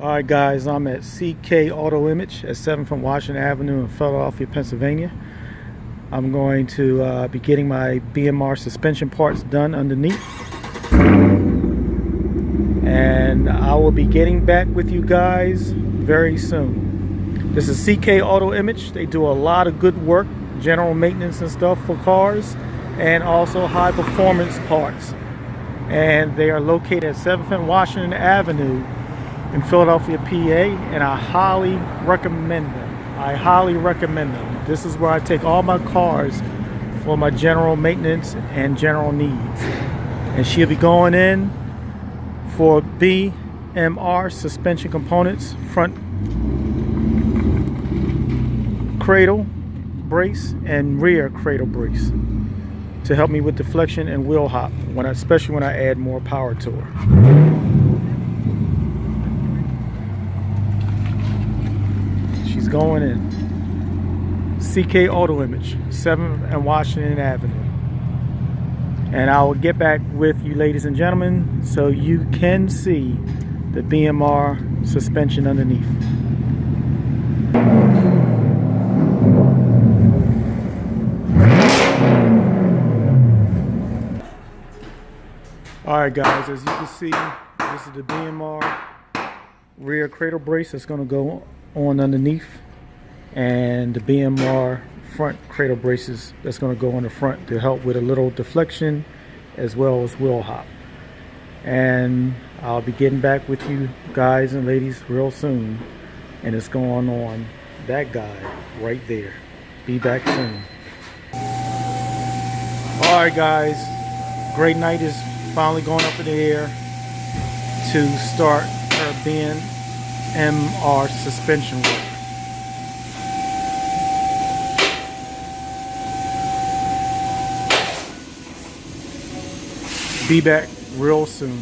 Alright guys, I'm at CK Auto Image at 7th from Washington Avenue in Philadelphia, Pennsylvania. I'm going to be getting my BMR suspension parts done underneath. And I will be getting back with you guys very soon. This is CK Auto Image. They do a lot of good work, general maintenance and stuff for cars, and also high performance parts. And they are located at 7th and Washington Avenue in Philadelphia, PA, and I highly recommend them. This is where I take all my cars for my general maintenance and general needs. And she'll be going in for BMR suspension components, front cradle brace and rear cradle brace, to help me with deflection and wheel hop, especially when I add more power to her. She's going in. CK Auto Image, 7th and Washington Avenue. And I will get back with you, ladies and gentlemen, so you can see the BMR suspension underneath. Alright guys, as you can see, this is the BMR rear cradle brace that's going to go on underneath, and the BMR front cradle braces that's going to go on the front to help with a little deflection as well as wheel hop. And I'll be getting back with you guys and ladies real soon, and it's going on that guy right there. Be back soon. Alright guys, great night is finally going up in the air to start her BMR suspension work. Be back real soon.